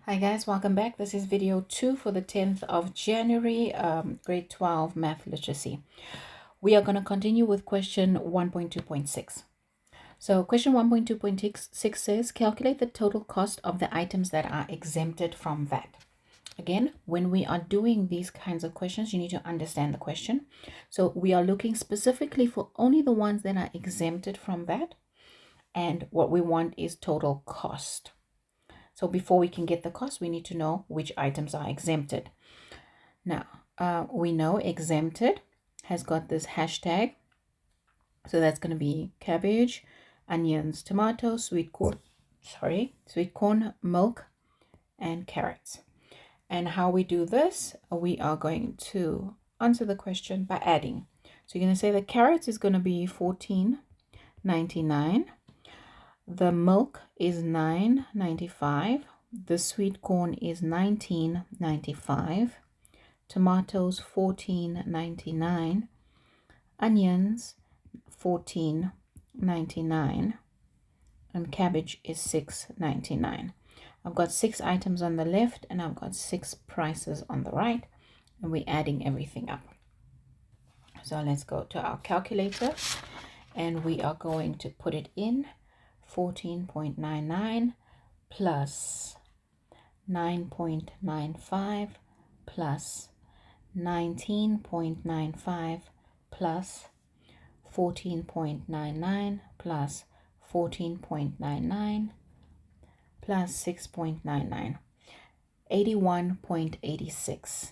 Hi guys, welcome back. This is video 2 for the 10th of January, grade 12 math literacy. We are going to continue with question 1.2.6. So question 1.2.6 says, calculate the total cost of the items that are exempted from VAT. Again, when we are doing these kinds of questions, you need to understand the question. So we are looking specifically for only the ones that are exempted from VAT. And what we want is total cost. So before we can get the cost, we need to know which items are exempted. Now, we know exempted has got this hashtag. So that's going to be cabbage, onions, tomatoes, sweet corn, milk, and carrots. And how we do this, we are going to answer the question by adding. So you're going to say the carrots is going to be $14.99. The milk is $9.95. The sweet corn is $19.95. Tomatoes $14.99. Onions $14.99. And cabbage is $6.99. I've got 6 items on the left and I've got 6 prices on the right, and we're adding everything up. So let's go to our calculator and we are going to put it in. 14.99 plus 9.95 plus 19.95 plus 14.99 plus 14.99 plus 6.99, 81.86.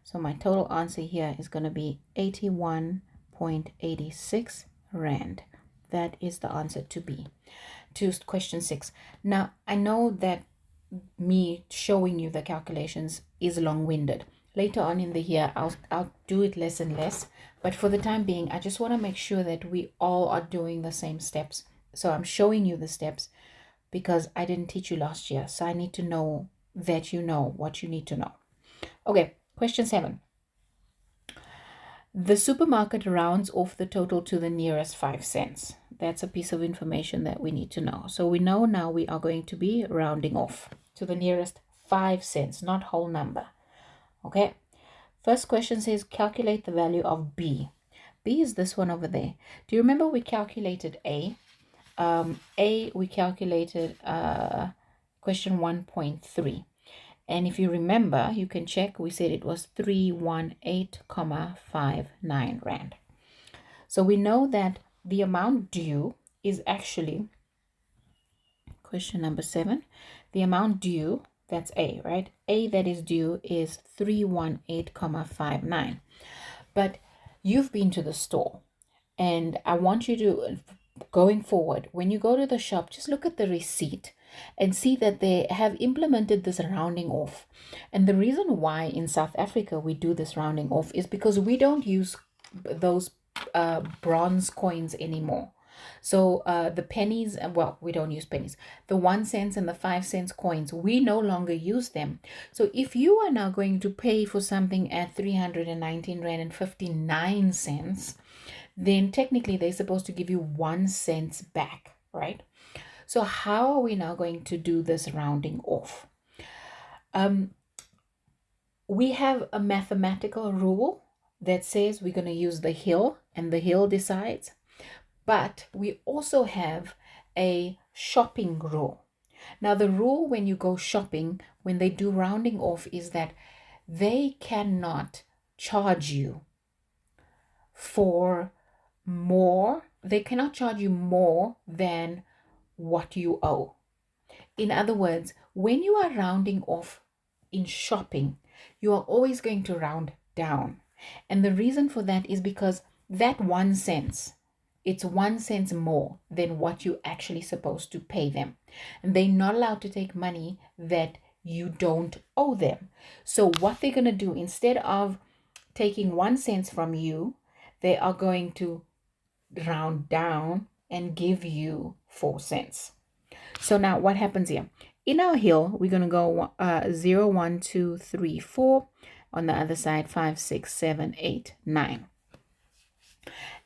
So my total answer here is going to be 81.86 Rand. That is the answer to B, to question 6. Now, I know that me showing you the calculations is long-winded. Later on in the year, I'll do it less and less. But for the time being, I just want to make sure that we all are doing the same steps. So I'm showing you the steps because I didn't teach you last year. So I need to know that you know what you need to know. Okay, question 7. The supermarket rounds off the total to the nearest 5 cents. That's a piece of information that we need to know. So we know now we are going to be rounding off to the nearest 5 cents, not whole number. Okay. First question says calculate the value of B. B is this one over there. Do you remember we calculated A? We calculated question 1.3. And if you remember, you can check, we said it was 318.59 Rand. So we know that the amount due is actually, question number 7, the amount due, that's A, right? A that is due is 318.59. But you've been to the store, and I want you to, going forward, when you go to the shop, just look at the receipt and see that they have implemented this rounding off. And the reason why in South Africa we do this rounding off is because we don't use those bronze coins anymore. So the pennies, well, we don't use pennies. The 1 cent and the 5 cents coins, we no longer use them. So if you are now going to pay for something at 319 Rand and 59 cents, then technically they're supposed to give you 1 cent back, right? So how are we now going to do this rounding off? We have a mathematical rule that says we're going to use the hill and the hill decides. But we also have a shopping rule. Now, the rule when you go shopping, when they do rounding off, is that they cannot charge you for more. They cannot charge you more than what you owe. In other words, when you are rounding off in shopping, you are always going to round down. And the reason for that is because that 1 cent, it's 1 cent more than what you actually supposed to pay them. And they're not allowed to take money that you don't owe them. So what they're going to do, instead of taking 1 cent from you, they are going to round down and give you 4 cents. So now what happens here? In our hill, we're going to go 0, 1, 2, 3, 4. On the other side, 5, 6, 7, 8, 9.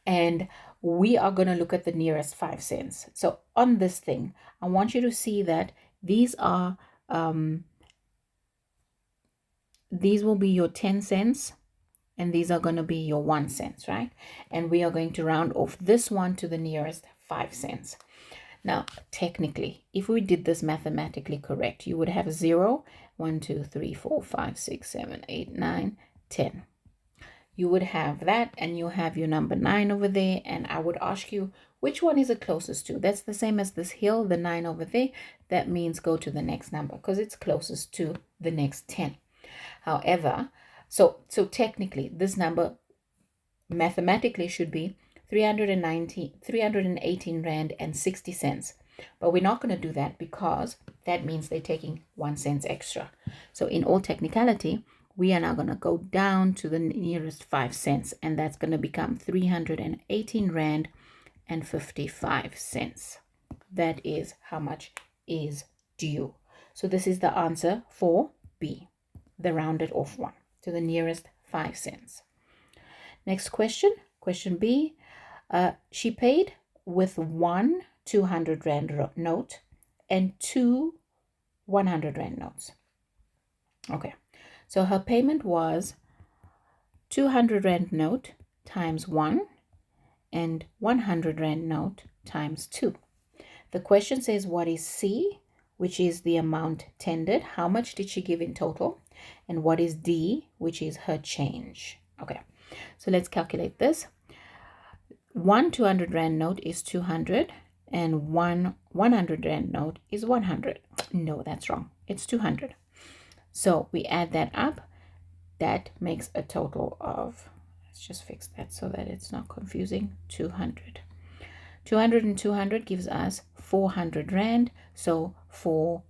And we are going to look at the nearest 5 cents. So on this thing, I want you to see that these are these will be your 10 cents and these are going to be your 1 cent, right? And we are going to round off this one to the nearest 5 cents. Now, technically, if we did this mathematically correct, you would have 0, 1, 2, 3, 4, 5, 6, 7, 8, 9, 10. You would have that, and you have your number 9 over there, and I would ask you, which one is it closest to? That's the same as this hill, the 9 over there. That means go to the next number because it's closest to the next 10. However, so technically, this number mathematically should be 318 Rand and 60 cents. But we're not going to do that because that means they're taking 1 cent extra. So in all technicality, we are now going to go down to the nearest 5 cents, and that's going to become 318 Rand and 55 cents. That is how much is due. So this is the answer for B, the rounded off one, to the nearest 5 cents. Next question, question B. She paid with 1 200 Rand note and 2 100 Rand notes. Okay, so her payment was 200 Rand note times 1 and 100 Rand note times 2. The question says, what is C, which is the amount tendered? How much did she give in total? And what is D, which is her change? Okay, so let's calculate this. 1 200 Rand note is 200 and 1 100 Rand note is 100. No, that's wrong. It's 200. So we add that up. That makes a total of, let's just fix that so that it's not confusing, 200. 200 and 200 gives us 400 Rand. So for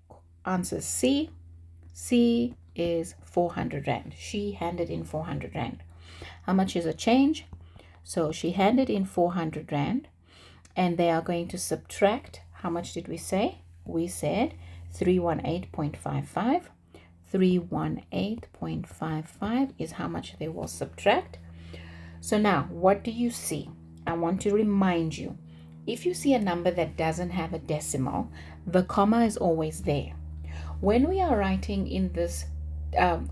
answer C, C is 400 Rand. She handed in 400 Rand. How much is a change? So she handed in 400 Rand, and they are going to subtract, how much did we say? We said 318.55. 318.55 is how much they will subtract. So now, what do you see? I want to remind you, if you see a number that doesn't have a decimal, the comma is always there. When we are writing in this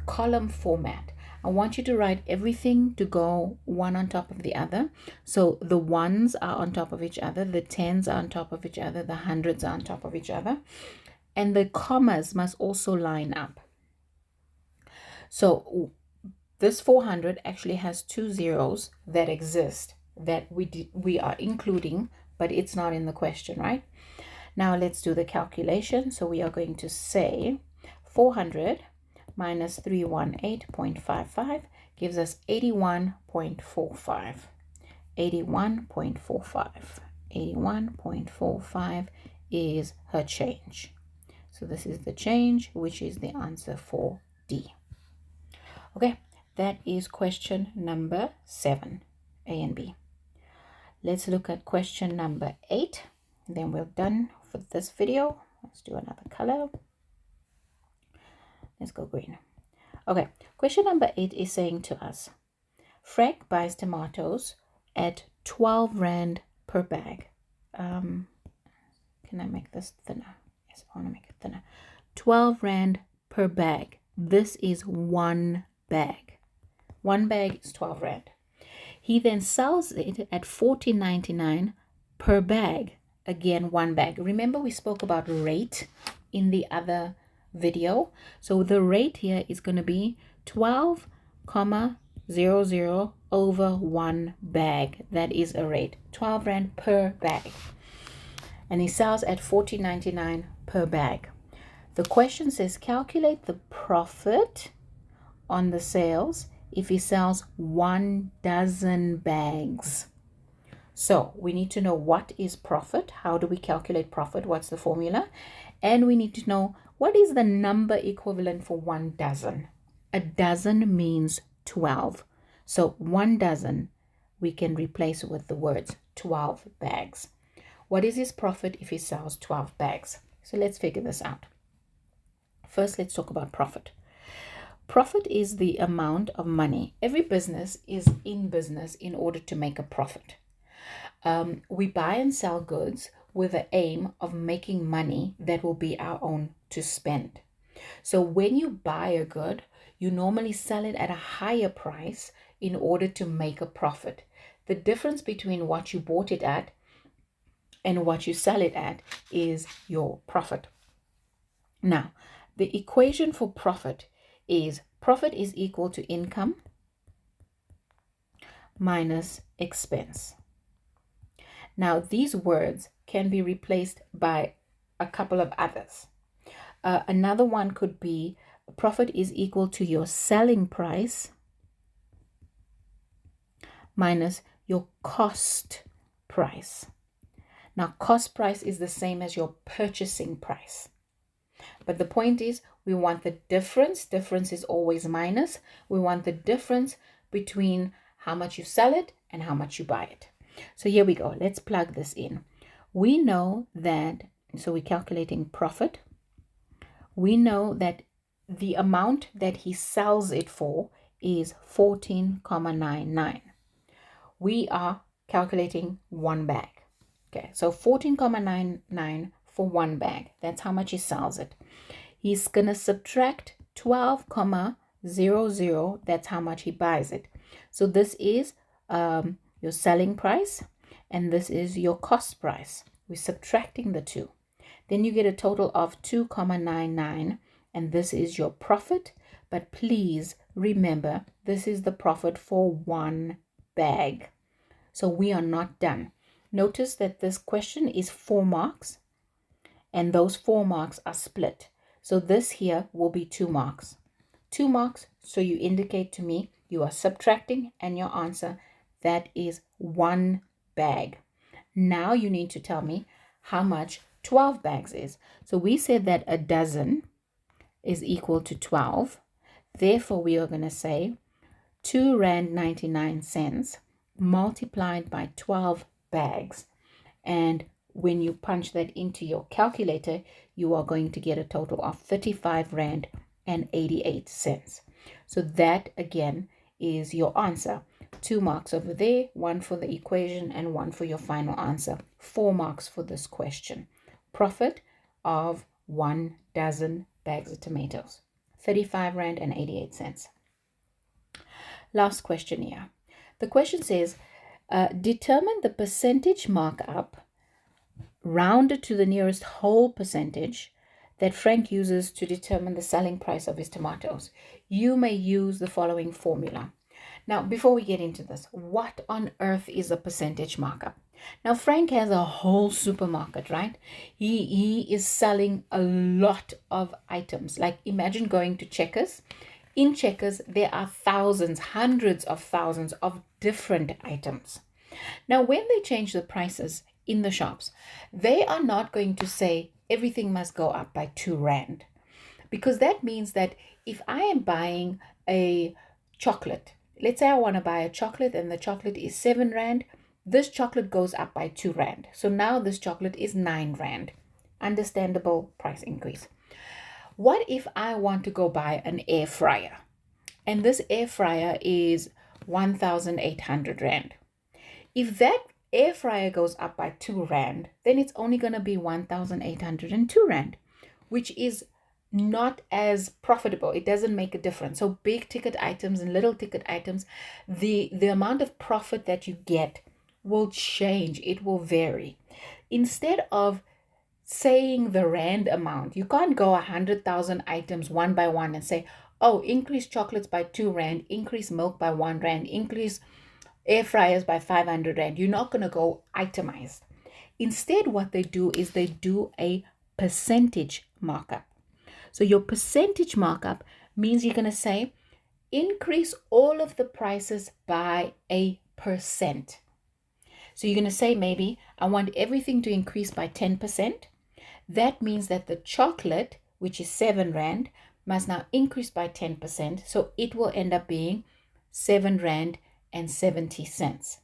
column format, I want you to write everything to go one on top of the other. So the ones are on top of each other, the tens are on top of each other, the hundreds are on top of each other, and the commas must also line up. So this 400 actually has 2 zeros that exist that we are including, but it's not in the question, right? Now let's do the calculation. So we are going to say 400 minus 318.55 gives us 81.45. 81.45. 81.45 is her change. So this is the change, which is the answer for D. Okay, that is question number 7, A and B. Let's look at question number 8. Then we're done for this video. Let's do another color. Let's go green. Okay, question number 8 is saying to us, Frank buys tomatoes at 12 Rand per bag. Can I make this thinner? Yes, I want to make it thinner. 12 Rand per bag. This is one bag. One bag is 12 Rand. He then sells it at 14.99 per bag. Again, one bag. Remember we spoke about rate in the other video. So the rate here is going to be 12,00 over one bag. That is a rate. 12 Rand per bag. And he sells at 14.99 per bag. The question says calculate the profit on the sales if he sells 1 dozen bags. So we need to know what is profit. How do we calculate profit? What's the formula? And we need to know what is the number equivalent for 1 dozen. A dozen means 12. So 1 dozen we can replace with the words 12 bags. What is his profit if he sells 12 bags? So let's figure this out. First, let's talk about profit. Profit is the amount of money. Every business is in business in order to make a profit. We buy and sell goods with the aim of making money that will be our own to spend. So when you buy a good, you normally sell it at a higher price in order to make a profit. The difference between what you bought it at and what you sell it at is your profit. Now, the equation for profit is equal to income minus expense. Now, these words can be replaced by a couple of others. Another one could be profit is equal to your selling price minus your cost price. Now, cost price is the same as your purchasing price. But the point is, we want the difference. Difference is always minus. We want the difference between how much you sell it and how much you buy it. So here we go. Let's plug this in. We know that, so we're calculating profit. We know that the amount that he sells it for is 14,99. We are calculating one bag. Okay, so 14,99 for one bag. That's how much he sells it. He's going to subtract 12,00. That's how much he buys it. So this is your selling price, and this is your cost price. We're subtracting the two. Then you get a total of 2,99, and this is your profit. But please remember, this is the profit for one bag. So we are not done. Notice that this question is 4 marks, and those 4 marks are split. So this here will be 2 marks. 2 marks, so you indicate to me you are subtracting, and your answer, that is one bag. Now you need to tell me how much 12 bags is. So we said that a dozen is equal to 12. Therefore, we are going to say 2.99 Rand multiplied by 12 bags. And when you punch that into your calculator, you are going to get a total of 35.88 Rand. So that again is your answer. 2 marks over there, 1 for the equation and 1 for your final answer. 4 marks for this question. Profit of 1 dozen bags of tomatoes. 35.88 Rand. Last question here. The question says, determine the percentage markup rounded to the nearest whole percentage that Frank uses to determine the selling price of his tomatoes. You may use the following formula. Now, before we get into this, what on earth is a percentage markup? Now, Frank has a whole supermarket, right? He is selling a lot of items. Like, imagine going to Checkers. In Checkers, there are thousands, hundreds of thousands of different items. Now, when they change the prices in the shops, they are not going to say everything must go up by 2 Rand. Because that means that if I am buying a chocolate, let's say I want to buy a chocolate and the chocolate is 7 Rand, this chocolate goes up by 2 Rand. So now this chocolate is 9 Rand. Understandable price increase. What if I want to go buy an air fryer? And this air fryer is 1,800 Rand. If that air fryer goes up by 2 Rand, then it's only going to be 1,802 Rand, which is not as profitable. It doesn't make a difference. So big ticket items and little ticket items, the amount of profit that you get will change. It will vary. Instead of saying the Rand amount, you can't go 100,000 items one by one and say, oh, increase chocolates by 2 Rand, increase milk by 1 Rand, increase air fryers by 500 Rand. You're not going to go itemized. Instead, what they do is they do a percentage markup. So your percentage markup means you're going to say, increase all of the prices by a %. So you're going to say, maybe I want everything to increase by 10%. That means that the chocolate, which is 7 Rand, must now increase by 10%. So it will end up being 7 Rand and 70 cents.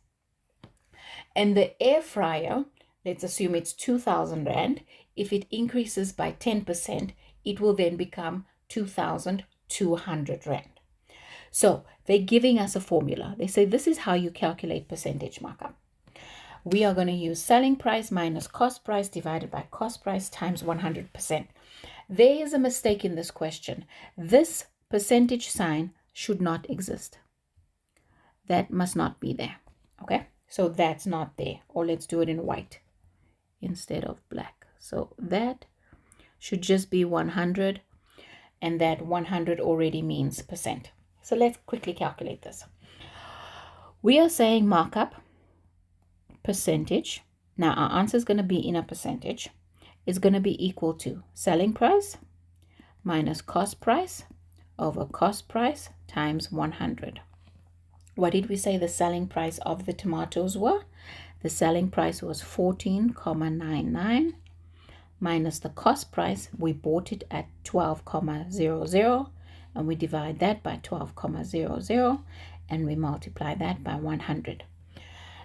And the air fryer, let's assume it's 2,000 Rand. If it increases by 10%, it will then become 2,200 Rand. So they're giving us a formula. They say this is how you calculate percentage markup. We are going to use selling price minus cost price divided by cost price times 100%. There is a mistake in this question. This percentage sign should not exist. That must not be there. Okay, so that's not there. Or let's do it in white instead of black. So that should just be 100, and that 100 already means percent. So let's quickly calculate this. We are saying markup percentage. Now our answer is going to be in a percentage. It's going to be equal to selling price minus cost price over cost price times 100. What did we say the selling price of the tomatoes were? The selling price was 14.99 minus the cost price. We bought it at 12.00, and we divide that by 12.00, and we multiply that by 100.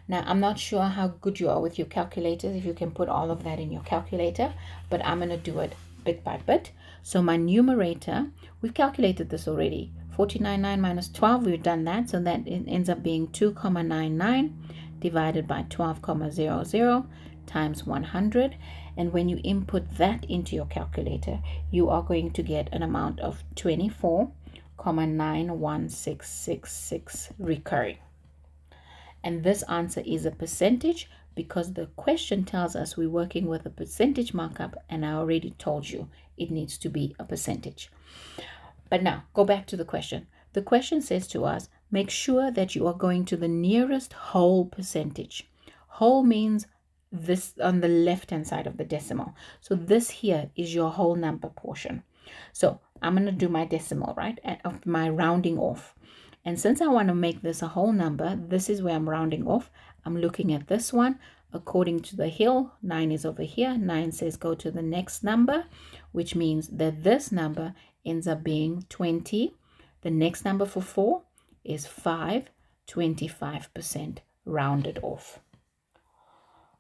Now, I'm not sure how good you are with your calculators, if you can put all of that in your calculator, but I'm going to do it bit by bit. So my numerator, we've calculated this already. 14.99 minus 12, we've done that. So that it ends up being 2.99 divided by 12.00 times 100. And when you input that into your calculator, you are going to get an amount of 24.91666 recurring. And this answer is a percentage because the question tells us we're working with a percentage markup, and I already told you it needs to be a percentage. But now go back to the question. The question says to us, make sure that you are going to the nearest whole percentage. Whole means this on the left hand side of the decimal. So this here is your whole number portion. So I'm going to do my decimal, right, of my rounding off. And since I want to make this a whole number, this is where I'm rounding off. I'm looking at this one. According to the hill, 9 is over here. 9 says go to the next number, which means that this number ends up being 20. The next number for 4 is 5, 25% rounded off.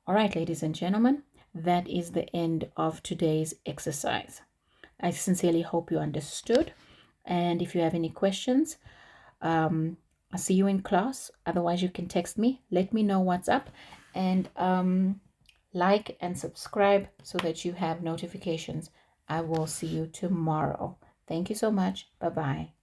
All right, ladies and gentlemen, that is the end of today's exercise. I sincerely hope you understood. And if you have any questions, I'll see you in class. Otherwise, you can text me. Let me know what's up. And like and subscribe so that you have notifications. I will see you tomorrow. Thank you so much. Bye-bye.